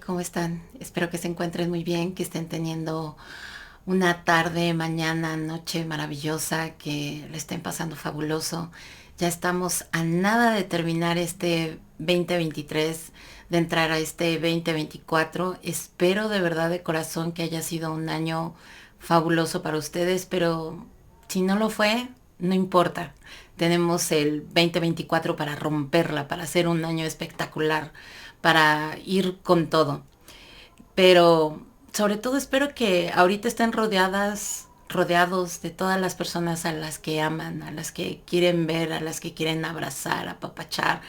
¿cómo están? Espero que se encuentren muy bien, que estén teniendo una tarde, mañana, noche maravillosa, que le estén pasando fabuloso. Ya estamos a nada de terminar este 2023, de entrar a este 2024. Espero de verdad de corazón que haya sido un año fabuloso para ustedes, pero si no lo fue, no importa. Tenemos el 2024 para romperla, para hacer un año espectacular, para ir con todo. Pero sobre todo espero que ahorita estén rodeados de todas las personas a las que aman, a las que quieren ver, a las que quieren abrazar, apapachar, a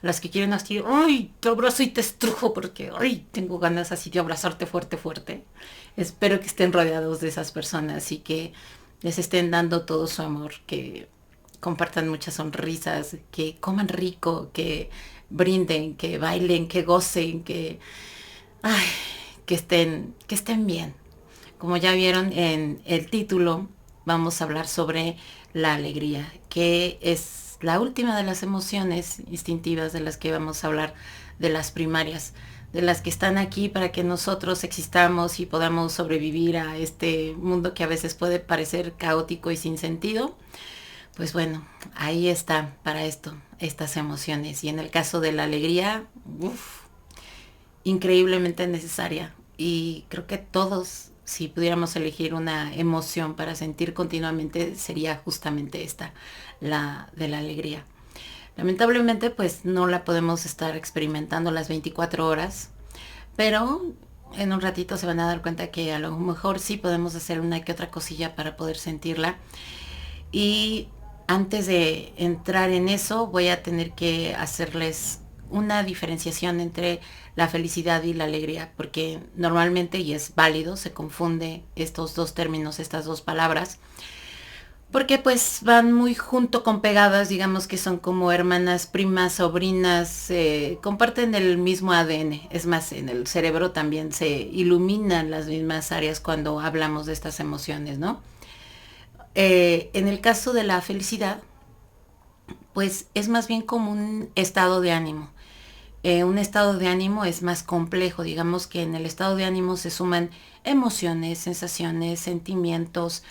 las que quieren así, ¡ay! Te abrazo y te estrujo porque, ¡ay! Tengo ganas así de abrazarte fuerte, fuerte. Espero que estén rodeados de esas personas y que les estén dando todo su amor, que compartan muchas sonrisas, que coman rico, que brinden, que bailen, que gocen, ay, que estén bien. Como ya vieron en el título, vamos a hablar sobre la alegría, que es la última de las emociones instintivas de las que vamos a hablar, de las primarias, de las que están aquí para que nosotros existamos y podamos sobrevivir a este mundo que a veces puede parecer caótico y sin sentido. Pues bueno, ahí está para esto, estas emociones. Y en el caso de la alegría, uff, increíblemente necesaria. Y creo que todos, si pudiéramos elegir una emoción para sentir continuamente, sería justamente esta, la de la alegría. Lamentablemente, pues no la podemos estar experimentando las 24 horas, pero en un ratito se van a dar cuenta que a lo mejor sí podemos hacer una que otra cosilla para poder sentirla. Y antes de entrar en eso, voy a tener que hacerles una diferenciación entre la felicidad y la alegría, porque normalmente, y es válido, se confunde estos dos términos, estas dos palabras, porque pues van muy junto con pegadas, digamos que son como hermanas, primas, sobrinas, comparten el mismo ADN. Es más, en el cerebro también se iluminan las mismas áreas cuando hablamos de estas emociones, ¿no? En el caso de la felicidad, pues es más bien como un estado de ánimo. Un estado de ánimo es más complejo, digamos que en el estado de ánimo se suman emociones, sensaciones, sentimientos,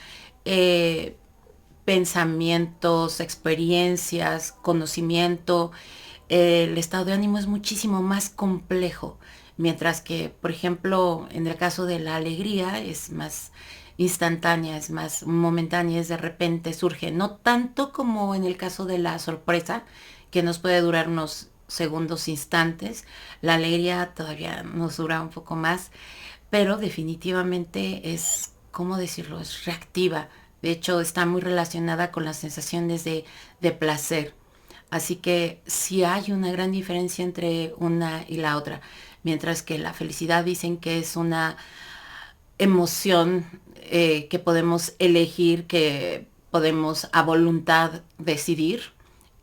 eh, pensamientos, experiencias, conocimiento. El estado de ánimo es muchísimo más complejo, mientras que, por ejemplo, en el caso de la alegría es más instantánea, es más momentánea, es de repente surge, no tanto como en el caso de la sorpresa, que nos puede durar unos segundos, instantes. La alegría todavía nos dura un poco más, pero definitivamente es, ¿cómo decirlo? Es reactiva. De hecho, está muy relacionada con las sensaciones de placer. Así que sí hay una gran diferencia entre una y la otra. Mientras que la felicidad dicen que es una emoción que podemos elegir, que podemos a voluntad decidir.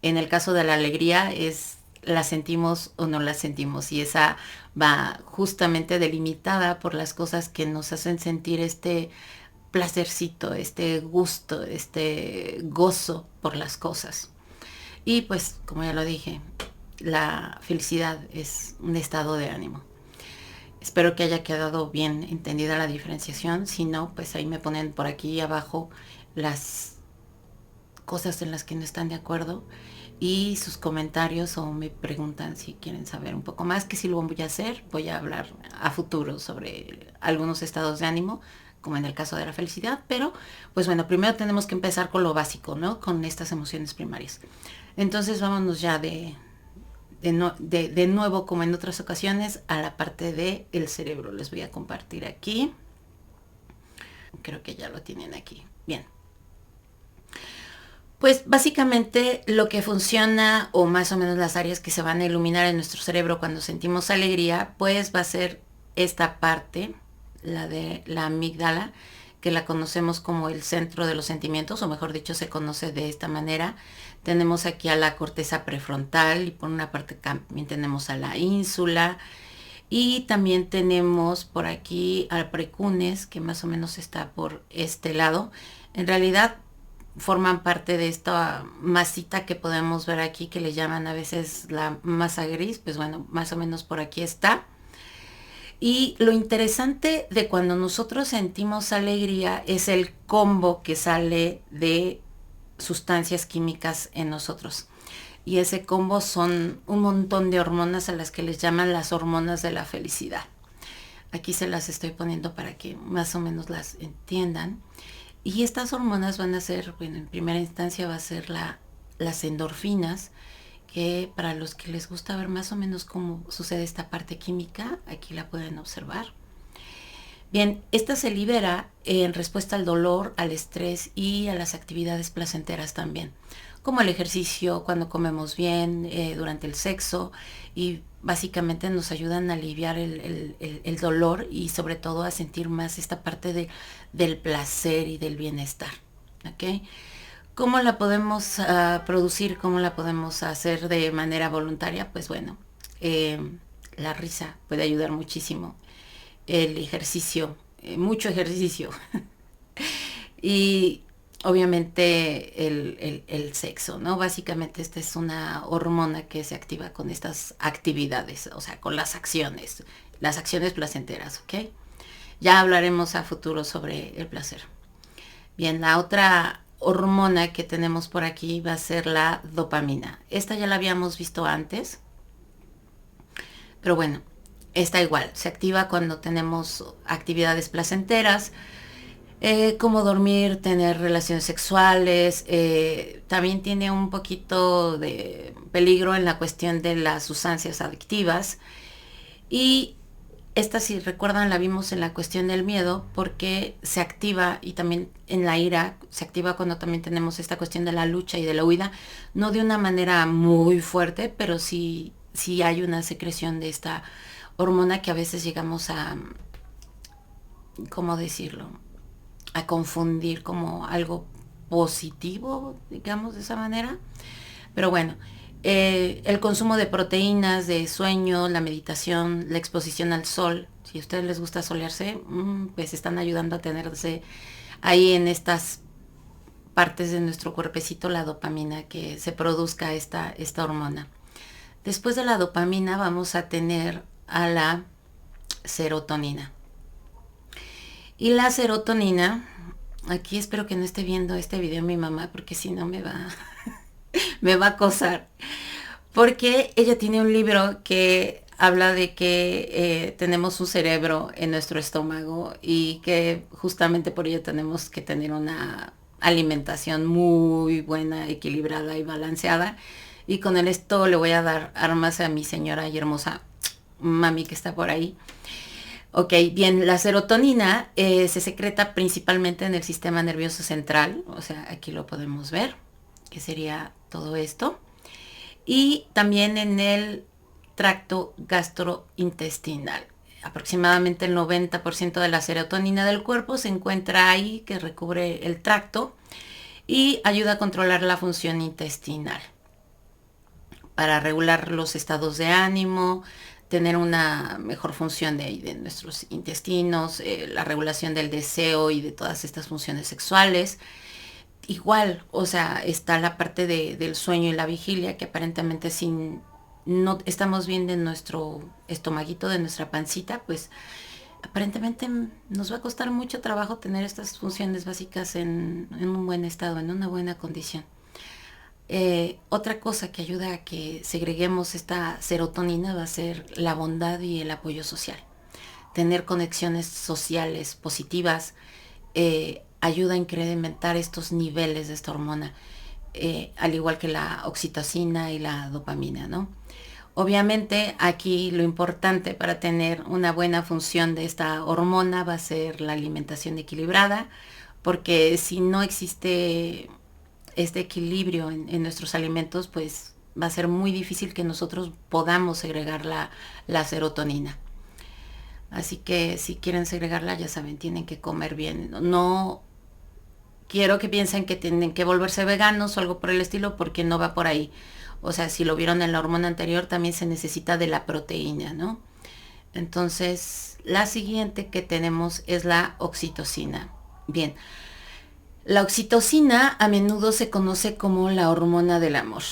En el caso de la alegría es la sentimos o no la sentimos, y esa va justamente delimitada por las cosas que nos hacen sentir este placercito, este gusto, este gozo por las cosas. Y pues, como ya lo dije, la felicidad es un estado de ánimo. Espero que haya quedado bien entendida la diferenciación. Si no, pues ahí me ponen por aquí abajo las cosas en las que no están de acuerdo y sus comentarios, o me preguntan si quieren saber un poco más, que si lo voy a hacer. Voy a hablar a futuro sobre algunos estados de ánimo, como en el caso de la felicidad, pero pues bueno, primero tenemos que empezar con lo básico, ¿no? Con estas emociones primarias. Entonces vámonos ya de nuevo, como en otras ocasiones, a la parte del cerebro. Les voy a compartir aquí. Creo que ya lo tienen aquí. Bien. Pues básicamente lo que funciona, o más o menos las áreas que se van a iluminar en nuestro cerebro cuando sentimos alegría, pues va a ser esta parte, la de la amígdala, que la conocemos como el centro de los sentimientos, o mejor dicho, se conoce de esta manera. Tenemos aquí a la corteza prefrontal, y por una parte también tenemos a la ínsula, y también tenemos por aquí al precunes, que más o menos está por este lado. En realidad forman parte de esta masita que podemos ver aquí, que le llaman a veces la masa gris. Pues bueno, más o menos por aquí está. Y lo interesante de cuando nosotros sentimos alegría es el combo que sale de sustancias químicas en nosotros. Y ese combo son un montón de hormonas a las que les llaman las hormonas de la felicidad. Aquí se las estoy poniendo para que más o menos las entiendan. Y estas hormonas van a ser, bueno, en primera instancia va a ser las endorfinas, que para los que les gusta ver más o menos cómo sucede esta parte química, aquí la pueden observar. Bien, esta se libera en respuesta al dolor, al estrés y a las actividades placenteras también, como el ejercicio, cuando comemos bien, durante el sexo, y básicamente nos ayudan a aliviar el dolor y sobre todo a sentir más esta parte del placer y del bienestar. ¿Ok? ¿Cómo la podemos producir? ¿Cómo la podemos hacer de manera voluntaria? Pues bueno, la risa puede ayudar muchísimo. El ejercicio, mucho ejercicio. Y obviamente el sexo, ¿no? Básicamente esta es una hormona que se activa con estas actividades, o sea, con las acciones placenteras, ¿ok? Ya hablaremos a futuro sobre el placer. Bien, la otra hormona que tenemos por aquí va a ser la dopamina. Esta ya la habíamos visto antes, pero bueno, esta igual, se activa cuando tenemos actividades placenteras, como dormir, tener relaciones sexuales. También tiene un poquito de peligro en la cuestión de las sustancias adictivas. Y esta, si recuerdan, la vimos en la cuestión del miedo, porque se activa, y también en la ira se activa cuando también tenemos esta cuestión de la lucha y de la huida, no de una manera muy fuerte, pero sí hay una secreción de esta hormona que a veces llegamos a, ¿cómo decirlo?, a confundir como algo positivo, digamos de esa manera. Pero bueno, el consumo de proteínas, de sueño, la meditación, la exposición al sol, si a ustedes les gusta solearse, pues están ayudando a tenerse ahí en estas partes de nuestro cuerpecito la dopamina, que se produzca esta hormona. Después de la dopamina vamos a tener a la serotonina. Y la serotonina, aquí espero que no esté viendo este video mi mamá, porque si no me va, me va a acosar. Porque ella tiene un libro que habla de que tenemos un cerebro en nuestro estómago y que justamente por ello tenemos que tener una alimentación muy buena, equilibrada y balanceada. Y con esto le voy a dar armas a mi señora y hermosa mami que está por ahí. Ok, bien, la serotonina se secreta principalmente en el sistema nervioso central, o sea, aquí lo podemos ver, que sería todo esto, y también en el tracto gastrointestinal. Aproximadamente el 90% de la serotonina del cuerpo se encuentra ahí, que recubre el tracto y ayuda a controlar la función intestinal, para regular los estados de ánimo, tener una mejor función de nuestros intestinos, la regulación del deseo y de todas estas funciones sexuales. Igual, o sea, está la parte del sueño y la vigilia, que aparentemente si no estamos bien de nuestro estomaguito, de nuestra pancita, pues aparentemente nos va a costar mucho trabajo tener estas funciones básicas en un buen estado, en una buena condición. Otra cosa que ayuda a que segreguemos esta serotonina va a ser la bondad y el apoyo social. Tener conexiones sociales positivas ayuda a incrementar estos niveles de esta hormona, al igual que la oxitocina y la dopamina, ¿no? Obviamente aquí lo importante para tener una buena función de esta hormona va a ser la alimentación equilibrada, porque si no existe este equilibrio en nuestros alimentos, pues va a ser muy difícil que nosotros podamos segregar la serotonina. Así que si quieren segregarla, ya saben, tienen que comer bien. No quiero que piensen que tienen que volverse veganos o algo por el estilo, porque no va por ahí. O sea, si lo vieron en la hormona anterior, también se necesita de la proteína, ¿no? Entonces, la siguiente que tenemos es la oxitocina. Bien, la oxitocina a menudo se conoce como la hormona del amor.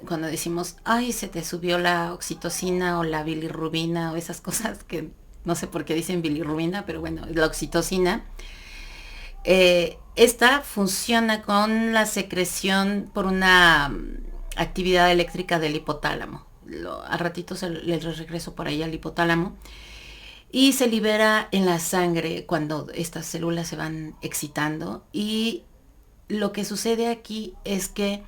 Cuando decimos, ay, se te subió la oxitocina o la bilirrubina o esas cosas que no sé por qué dicen bilirrubina, pero bueno, la oxitocina. Esta funciona con la secreción por una actividad eléctrica del hipotálamo. A ratito les regreso por ahí al hipotálamo. Y se libera en la sangre cuando estas células se van excitando. Y lo que sucede aquí es que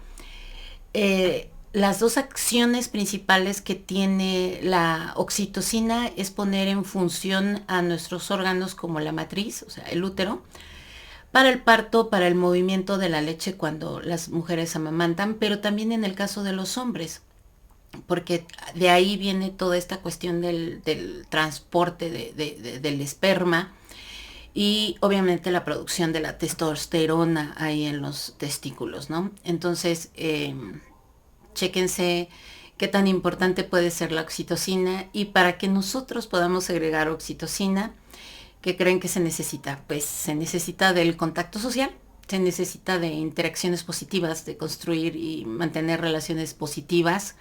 las dos acciones principales que tiene la oxitocina es poner en función a nuestros órganos como la matriz, o sea, el útero, para el parto, para el movimiento de la leche cuando las mujeres amamantan, pero también en el caso de los hombres, porque de ahí viene toda esta cuestión del transporte del esperma y obviamente la producción de la testosterona ahí en los testículos, ¿no? Entonces, chéquense qué tan importante puede ser la oxitocina y para que nosotros podamos segregar oxitocina, ¿qué creen que se necesita? Pues se necesita del contacto social, se necesita de interacciones positivas, de construir y mantener relaciones positivas.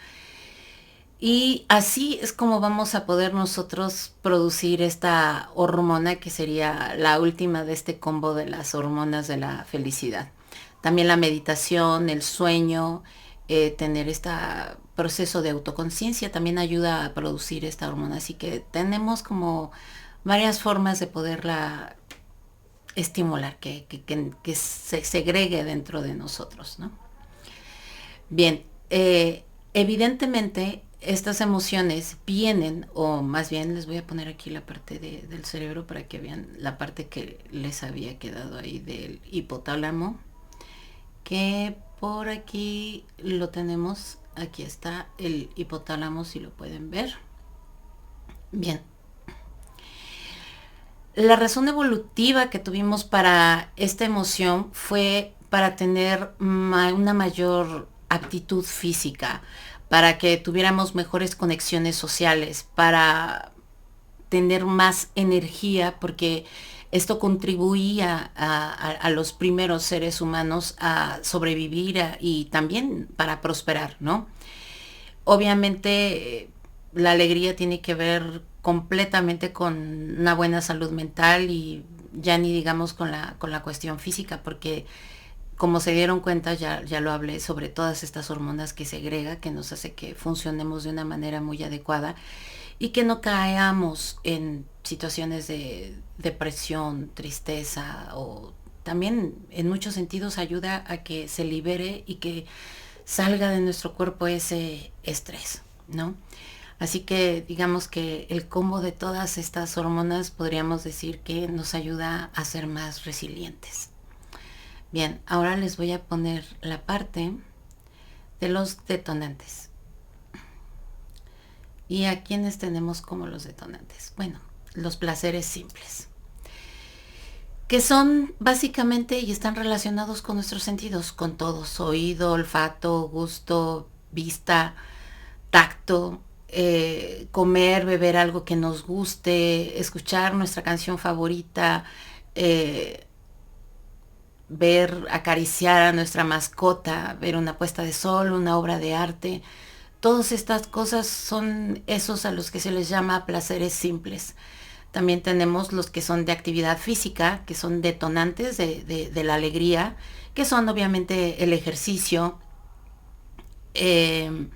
Y así es como vamos a poder nosotros producir esta hormona que sería la última de este combo de las hormonas de la felicidad. También la meditación, el sueño, tener este proceso de autoconciencia también ayuda a producir esta hormona. Así que tenemos como varias formas de poderla estimular, que se segregue dentro de nosotros, ¿no? Bien, evidentemente estas emociones vienen, o más bien les voy a poner aquí la parte del cerebro para que vean la parte que les había quedado ahí del hipotálamo, que por aquí lo tenemos, aquí está el hipotálamo si lo pueden ver. Bien. La razón evolutiva que tuvimos para esta emoción fue para tener una mayor aptitud física, para que tuviéramos mejores conexiones sociales, para tener más energía, porque esto contribuía a los primeros seres humanos a sobrevivir y también para prosperar, ¿no? Obviamente la alegría tiene que ver completamente con una buena salud mental y ya ni digamos con la cuestión física, porque como se dieron cuenta, ya lo hablé sobre todas estas hormonas que segrega, que nos hace que funcionemos de una manera muy adecuada y que no caigamos en situaciones de depresión, tristeza, o también en muchos sentidos ayuda a que se libere y que salga de nuestro cuerpo ese estrés, ¿no? Así que digamos que el combo de todas estas hormonas podríamos decir que nos ayuda a ser más resilientes. Bien, ahora les voy a poner la parte de los detonantes. ¿Y a quiénes tenemos como los detonantes? Bueno, los placeres simples, que son básicamente y están relacionados con nuestros sentidos, con todos: oído, olfato, gusto, vista, tacto, comer, beber algo que nos guste, escuchar nuestra canción favorita, ver, acariciar a nuestra mascota, ver una puesta de sol, una obra de arte. Todas estas cosas son esos a los que se les llama placeres simples. También tenemos los que son de actividad física, que son detonantes de la alegría, que son obviamente el ejercicio, el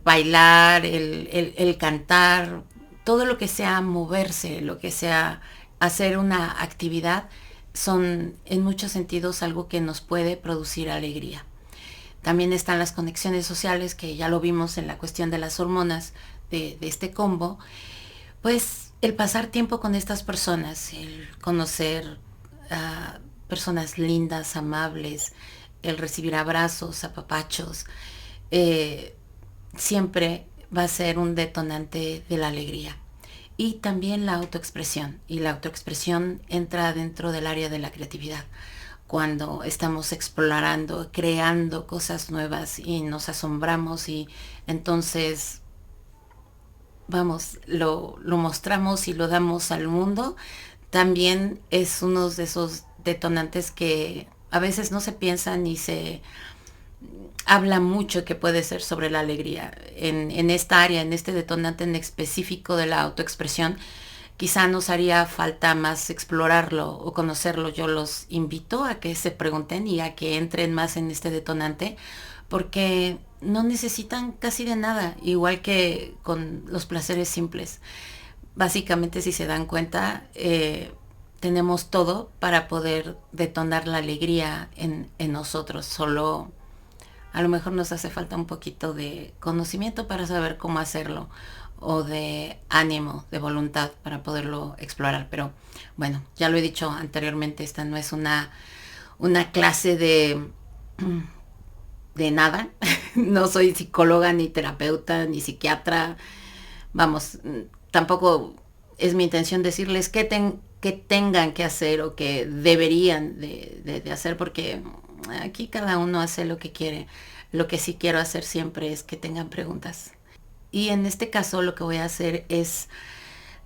bailar, el cantar, todo lo que sea moverse, lo que sea hacer una actividad, son en muchos sentidos algo que nos puede producir alegría. También están las conexiones sociales, que ya lo vimos en la cuestión de las hormonas de este combo. Pues el pasar tiempo con estas personas, el conocer a personas lindas, amables, el recibir abrazos, apapachos, siempre va a ser un detonante de la alegría. Y también la autoexpresión. Y la autoexpresión entra dentro del área de la creatividad, cuando estamos explorando, creando cosas nuevas y nos asombramos y entonces vamos, lo mostramos y lo damos al mundo. También es uno de esos detonantes que a veces no se piensan habla mucho que puede ser sobre la alegría. En esta área, en este detonante en específico de la autoexpresión, quizá nos haría falta más explorarlo o conocerlo. Yo los invito a que se pregunten y a que entren más en este detonante, porque no necesitan casi de nada, igual que con los placeres simples. Básicamente, si se dan cuenta, tenemos todo para poder detonar la alegría en nosotros. Solo a lo mejor nos hace falta un poquito de conocimiento para saber cómo hacerlo, o de ánimo, de voluntad para poderlo explorar. Pero bueno, ya lo he dicho anteriormente, esta no es una clase de nada. No soy psicóloga, ni terapeuta, ni psiquiatra. Vamos, tampoco es mi intención decirles que tengan que hacer o que deberían de hacer, porque aquí cada uno hace lo que quiere. Lo que sí quiero hacer siempre es que tengan preguntas. Y en este caso lo que voy a hacer es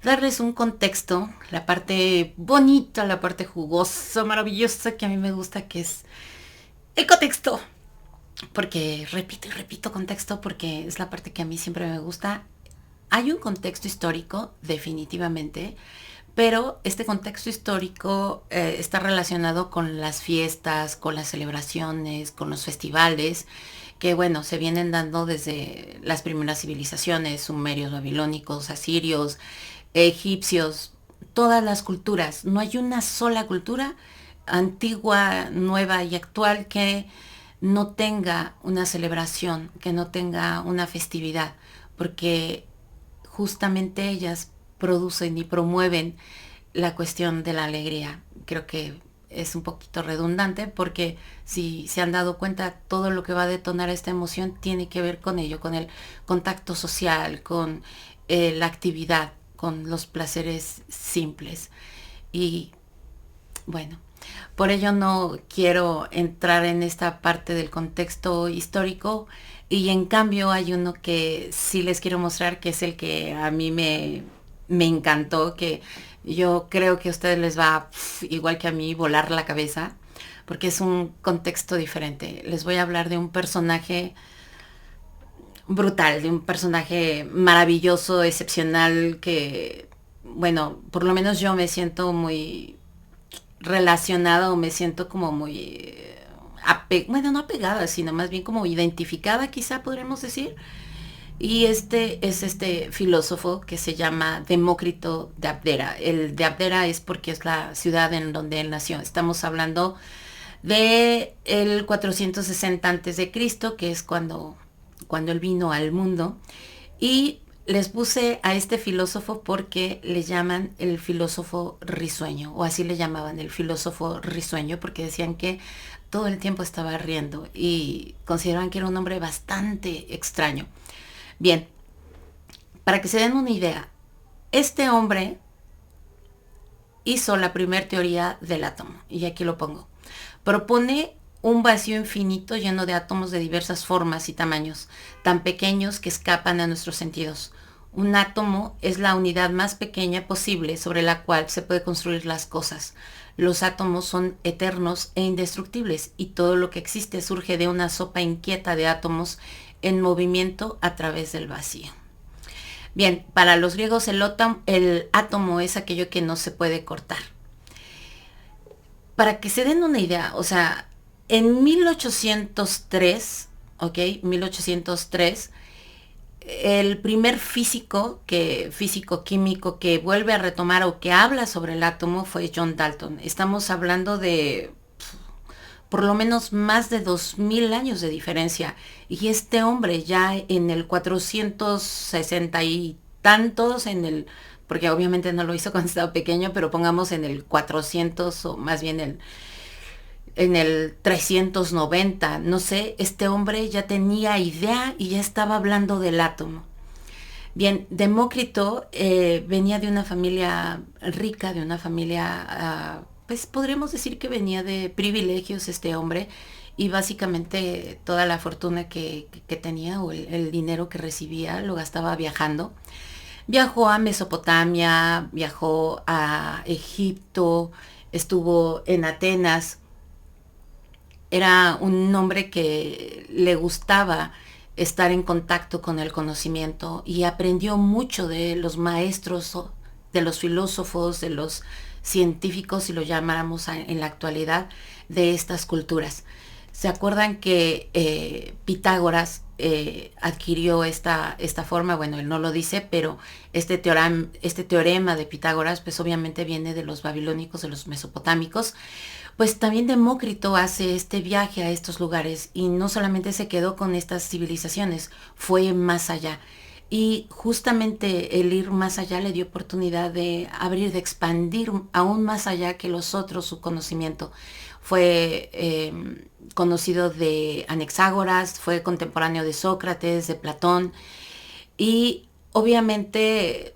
darles un contexto, la parte bonita, la parte jugosa, maravillosa que a mí me gusta, que es el contexto. Porque repito y repito contexto porque es la parte que a mí siempre me gusta. Hay un contexto histórico, definitivamente, pero este contexto histórico está relacionado con las fiestas, con las celebraciones, con los festivales, que bueno, se vienen dando desde las primeras civilizaciones, sumerios, babilónicos, asirios, egipcios, todas las culturas. No hay una sola cultura, antigua, nueva y actual, que no tenga una celebración, que no tenga una festividad, porque justamente ellas producen y promueven la cuestión de la alegría. Creo que es un poquito redundante, porque si se han dado cuenta, todo lo que va a detonar esta emoción tiene que ver con ello, con el contacto social, con la actividad, con los placeres simples. Y bueno, por ello no quiero entrar en esta parte del contexto histórico, y en cambio hay uno que sí les quiero mostrar, que es el que a mí me encantó, que yo creo que a ustedes les va, igual que a mí, volar la cabeza, porque es un contexto diferente. Les voy a hablar de un personaje brutal, de un personaje maravilloso, excepcional, que, bueno, por lo menos yo me siento muy relacionada, o me siento como muy bueno, no apegada, sino más bien como identificada, quizá podremos decir. Y este es este filósofo que se llama Demócrito de Abdera. El de Abdera es porque es la ciudad en donde él nació. Estamos hablando de el 460 antes de Cristo, que es cuando él vino al mundo. Y les puse a este filósofo porque le llaman el filósofo risueño, o así le llamaban, el filósofo risueño, porque decían que todo el tiempo estaba riendo y consideraban que era un hombre bastante extraño. Bien, para que se den una idea, este hombre hizo la primera teoría del átomo, y aquí lo pongo. Propone un vacío infinito lleno de átomos de diversas formas y tamaños, tan pequeños que escapan a nuestros sentidos. Un átomo es la unidad más pequeña posible sobre la cual se puede construir las cosas. Los átomos son eternos e indestructibles, y todo lo que existe surge de una sopa inquieta de átomos en movimiento a través del vacío. Bien, para los griegos el átomo es aquello que no se puede cortar. Para que se den una idea, o sea, en 1803, ¿ok? 1803, el primer físico químico que vuelve a retomar o que habla sobre el átomo fue John Dalton. Estamos hablando de por lo menos más de 2000 años de diferencia. Y este hombre ya en el 460 y tantos, porque obviamente no lo hizo cuando estaba pequeño, pero pongamos en el 400, o más bien en el 390, no sé, este hombre ya tenía idea y ya estaba hablando del átomo. Bien, Demócrito venía de una familia rica, de una familia, pues podremos decir que venía de privilegios este hombre, y básicamente toda la fortuna que tenía, o el dinero que recibía, lo gastaba viajando. Viajó a Mesopotamia, viajó a Egipto, estuvo en Atenas, Era un hombre que le gustaba estar en contacto con el conocimiento y aprendió mucho de los maestros, de los filósofos, de los científicos, si lo llamáramos en la actualidad, de estas culturas. ¿Se acuerdan que Pitágoras adquirió esta forma? Bueno, él no lo dice, pero este teorema de Pitágoras, pues obviamente viene de los babilónicos, de los mesopotámicos. Pues también Demócrito hace este viaje a estos lugares y no solamente se quedó con estas civilizaciones, fue más allá. Y justamente el ir más allá le dio oportunidad de abrir, de expandir aún más allá que los otros su conocimiento. Fue conocido de Anaxágoras, fue contemporáneo de Sócrates, de Platón, y obviamente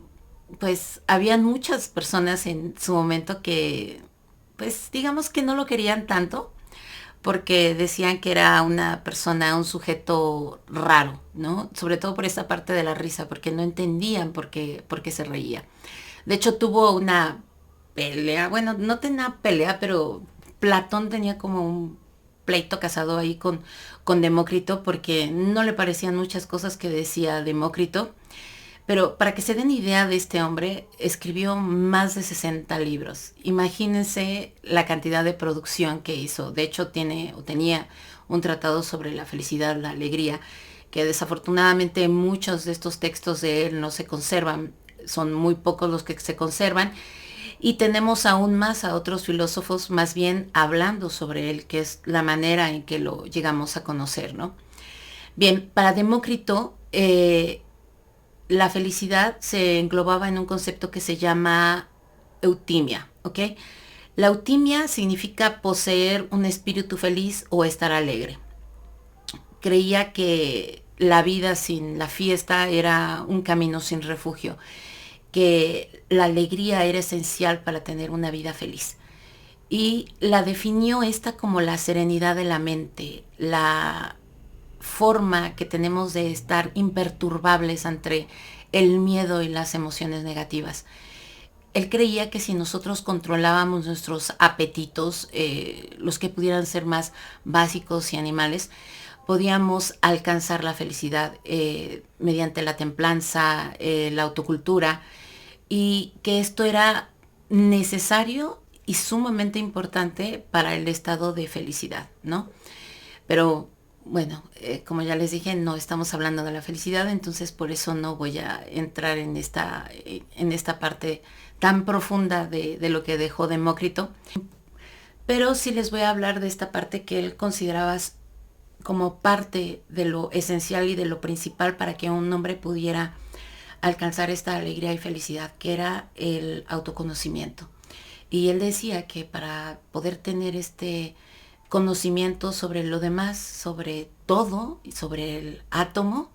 pues habían muchas personas en su momento que pues digamos que no lo querían tanto porque decían que era una persona, un sujeto raro, ¿no? Sobre todo por esta parte de la risa, porque no entendían por qué se reía. De hecho, tuvo una pelea, bueno, no tenía pelea, pero Platón tenía como un pleito casado ahí con Demócrito porque no le parecían muchas cosas que decía Demócrito. Pero para que se den idea de este hombre, escribió más de 60 libros. Imagínense la cantidad de producción que hizo. De hecho, tiene o tenía un tratado sobre la felicidad, la alegría, que desafortunadamente muchos de estos textos de él no se conservan. Son muy pocos los que se conservan. Y tenemos aún más a otros filósofos más bien hablando sobre él, que es la manera en que lo llegamos a conocer, ¿no? Bien, para Demócrito, la felicidad se englobaba en un concepto que se llama eutimia, ¿ok? La eutimia significa poseer un espíritu feliz o estar alegre. Creía que la vida sin la fiesta era un camino sin refugio, que la alegría era esencial para tener una vida feliz. Y la definió esta como la serenidad de la mente, la forma que tenemos de estar imperturbables ante el miedo y las emociones negativas. Él creía que si nosotros controlábamos nuestros apetitos, los que pudieran ser más básicos y animales, podíamos alcanzar la felicidad mediante la templanza, la autocultura, y que esto era necesario y sumamente importante para el estado de felicidad, ¿no? Pero bueno, como ya les dije, no estamos hablando de la felicidad, entonces por eso no voy a entrar en esta parte tan profunda de lo que dejó Demócrito. Pero sí les voy a hablar de esta parte que él consideraba como parte de lo esencial y de lo principal para que un hombre pudiera alcanzar esta alegría y felicidad, que era el autoconocimiento. Y él decía que para poder tener este conocimiento sobre lo demás, sobre todo y sobre el átomo,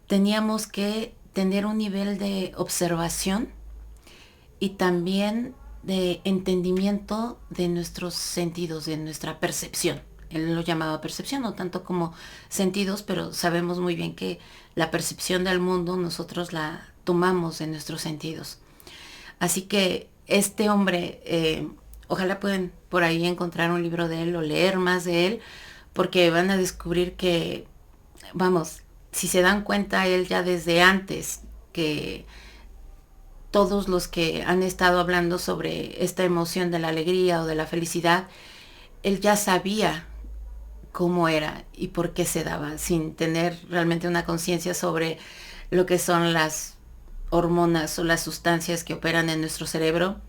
teníamos que tener un nivel de observación y también de entendimiento de nuestros sentidos, de nuestra percepción. Él lo llamaba percepción, no tanto como sentidos, pero sabemos muy bien que la percepción del mundo nosotros la tomamos de nuestros sentidos. Así que este hombre, ojalá pueden por ahí encontrar un libro de él o leer más de él, porque van a descubrir que, vamos, si se dan cuenta, él ya desde antes que todos los que han estado hablando sobre esta emoción de la alegría o de la felicidad, él ya sabía cómo era y por qué se daba, sin tener realmente una conciencia sobre lo que son las hormonas o las sustancias que operan en nuestro cerebro.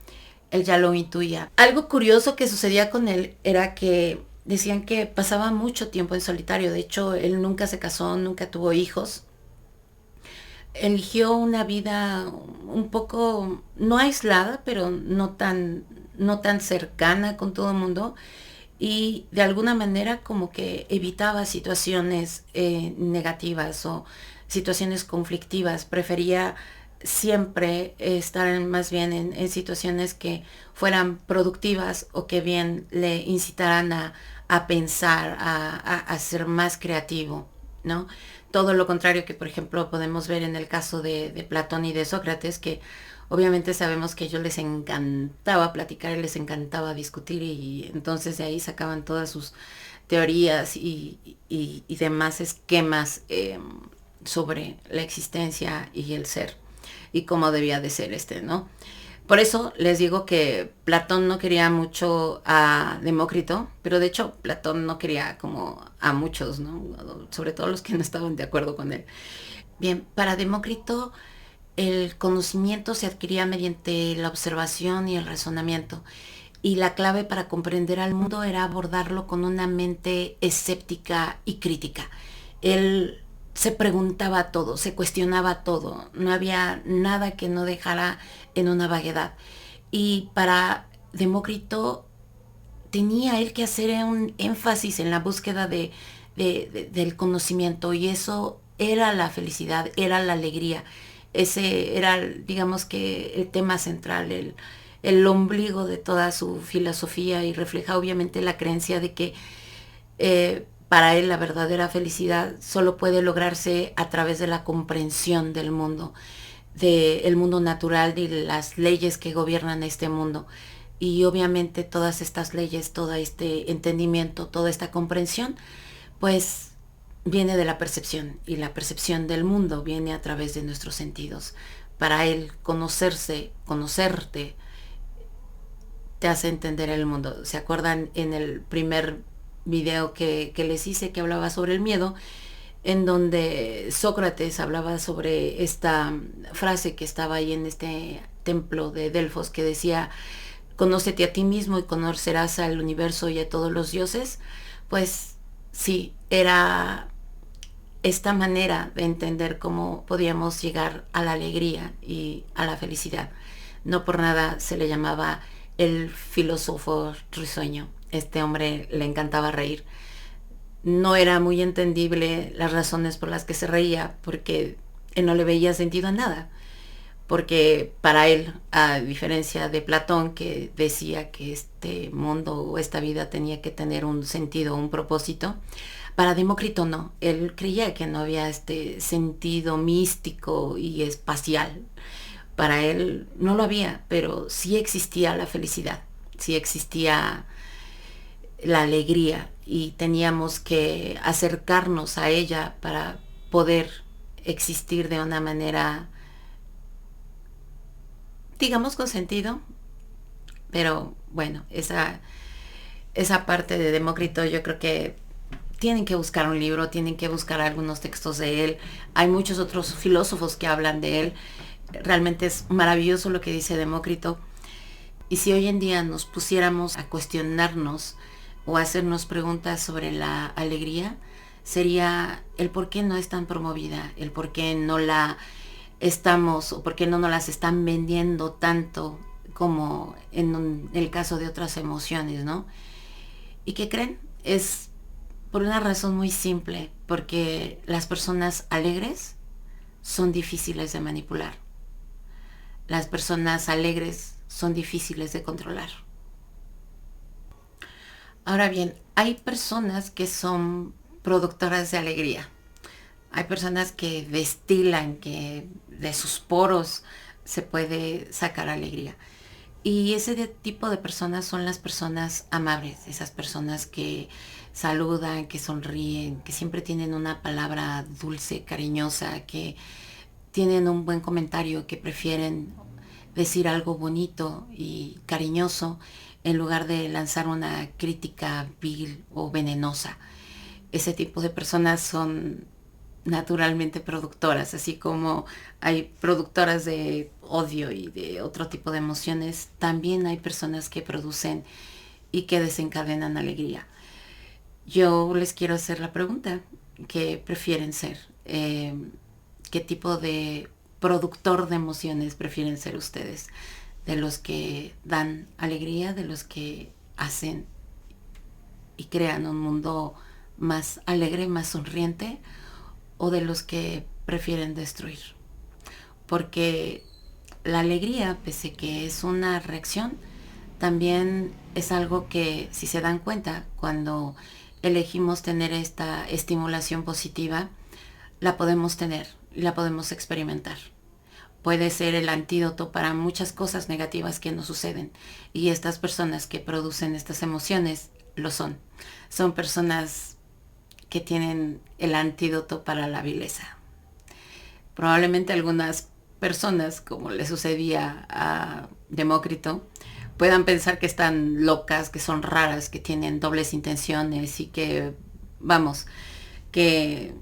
Él ya lo intuía. Algo curioso que sucedía con él era que decían que pasaba mucho tiempo en solitario. De hecho, él nunca se casó, nunca tuvo hijos. Eligió una vida un poco, no aislada, pero no tan cercana con todo el mundo. Y de alguna manera como que evitaba situaciones negativas o situaciones conflictivas. Prefería siempre estar más bien en situaciones que fueran productivas o que bien le incitaran a pensar, a ser más creativo, ¿no? Todo lo contrario que, por ejemplo, podemos ver en el caso de Platón y de Sócrates, que Obviamente sabemos que a ellos les encantaba platicar y les encantaba discutir y entonces de ahí sacaban todas sus teorías y demás esquemas sobre la existencia y el ser y cómo debía de ser ¿no? Por eso les digo que Platón no quería mucho a Demócrito, pero de hecho Platón no quería como a muchos, ¿no? Sobre todo los que no estaban de acuerdo con él. Bien, para Demócrito el conocimiento se adquiría mediante la observación y el razonamiento, y la clave para comprender al mundo era abordarlo con una mente escéptica y crítica. Él se preguntaba todo, se cuestionaba todo, no había nada que no dejara en una vaguedad. Y para Demócrito tenía él que hacer un énfasis en la búsqueda del conocimiento, y eso era la felicidad, era la alegría. Ese era, digamos que, el tema central, el ombligo de toda su filosofía, y refleja obviamente la creencia de que para él la verdadera felicidad solo puede lograrse a través de la comprensión del mundo, del mundo natural y las leyes que gobiernan este mundo. Y obviamente todas estas leyes, todo este entendimiento, toda esta comprensión, pues viene de la percepción, y la percepción del mundo viene a través de nuestros sentidos. Para él, conocerte, te hace entender el mundo. ¿Se acuerdan en el primer video que les hice, que hablaba sobre el miedo, en donde Sócrates hablaba sobre esta frase que estaba ahí en este templo de Delfos, que decía: conócete a ti mismo y conocerás al universo y a todos los dioses? Pues sí, era esta manera de entender cómo podíamos llegar a la alegría y a la felicidad. No por nada se le llamaba el filósofo risueño. Este hombre le encantaba reír. No era muy entendible las razones por las que se reía, porque él no le veía sentido a nada. Porque para él, a diferencia de Platón, que decía que este mundo o esta vida tenía que tener un sentido, un propósito, para Demócrito no. Él creía que no había este sentido místico y espacial. Para él no lo había, pero sí existía la felicidad, sí existía la alegría, y teníamos que acercarnos a ella para poder existir de una manera, digamos, con sentido. Pero bueno, esa parte de Demócrito, yo creo que tienen que buscar un libro, tienen que buscar algunos textos de él. Hay muchos otros filósofos que hablan de él. Realmente es maravilloso lo que dice Demócrito. Y si hoy en día nos pusiéramos a cuestionarnos o a hacernos preguntas sobre la alegría, sería el por qué no es tan promovida, el por qué no la estamos, o por qué no nos las están vendiendo tanto como en el caso de otras emociones, ¿no? ¿Y qué creen? Es por una razón muy simple, porque las personas alegres son difíciles de manipular. Las personas alegres son difíciles de controlar. Ahora bien, hay personas que son productoras de alegría. Hay personas que destilan, que de sus poros se puede sacar alegría. Y ese tipo de personas son las personas amables, esas personas que saludan, que sonríen, que siempre tienen una palabra dulce, cariñosa, que tienen un buen comentario, que prefieren decir algo bonito y cariñoso en lugar de lanzar una crítica vil o venenosa. Ese tipo de personas son naturalmente productoras, así como hay productoras de odio y de otro tipo de emociones, también hay personas que producen y que desencadenan alegría. Yo les quiero hacer la pregunta: ¿qué prefieren ser? ¿Qué tipo de productor de emociones prefieren ser ustedes? ¿De los que dan alegría, de los que hacen y crean un mundo más alegre, más sonriente, o de los que prefieren destruir? Porque la alegría, pese que es una reacción, también es algo que, si se dan cuenta, cuando elegimos tener esta estimulación positiva, la podemos tener y la podemos experimentar. puede ser el antídoto para muchas cosas negativas que nos suceden. Y estas personas que producen estas emociones lo son. Son personas que tienen el antídoto para la vileza. Probablemente algunas personas, como le sucedía a Demócrito, puedan pensar que están locas, que son raras, que tienen dobles intenciones y que, vamos, que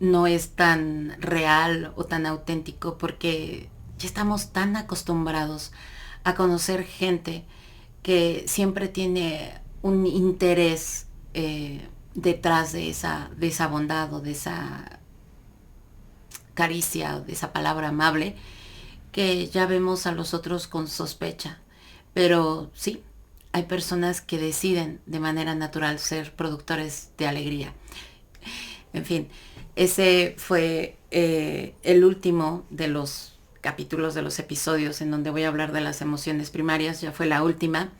no es tan real o tan auténtico porque ya estamos tan acostumbrados a conocer gente que siempre tiene un interés detrás de esa bondad o de esa caricia o de esa palabra amable, que ya vemos a los otros con sospecha. Pero sí, hay personas que deciden de manera natural ser productores de alegría. En fin, ese fue el último de los capítulos, de los episodios en donde voy a hablar de las emociones primarias. Ya fue la última.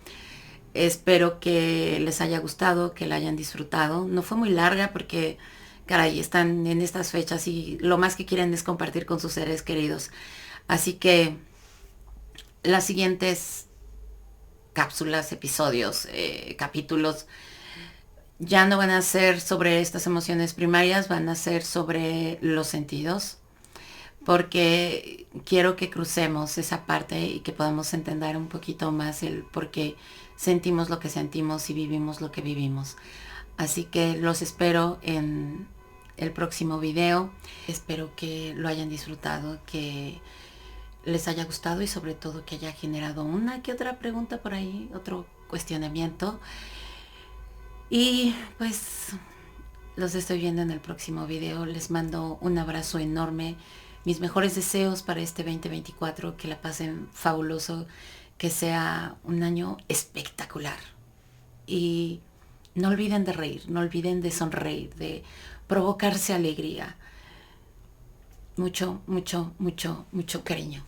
Espero que les haya gustado, que la hayan disfrutado. No fue muy larga porque, caray, están en estas fechas y lo más que quieren es compartir con sus seres queridos. Así que las siguientes cápsulas, episodios, capítulos, ya no van a ser sobre estas emociones primarias, van a ser sobre los sentidos, porque quiero que crucemos esa parte y que podamos entender un poquito más el por qué sentimos lo que sentimos y vivimos lo que vivimos. Así que los espero en el próximo video. Espero que lo hayan disfrutado, que les haya gustado y sobre todo que haya generado una que otra pregunta por ahí, otro cuestionamiento. Y pues los estoy viendo en el próximo video. Les mando un abrazo enorme. Mis mejores deseos para este 2024. Que la pasen fabuloso. Que sea un año espectacular. Y no olviden de reír. No olviden de sonreír. De provocarse alegría. Mucho, mucho, mucho, mucho cariño.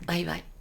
Bye, bye.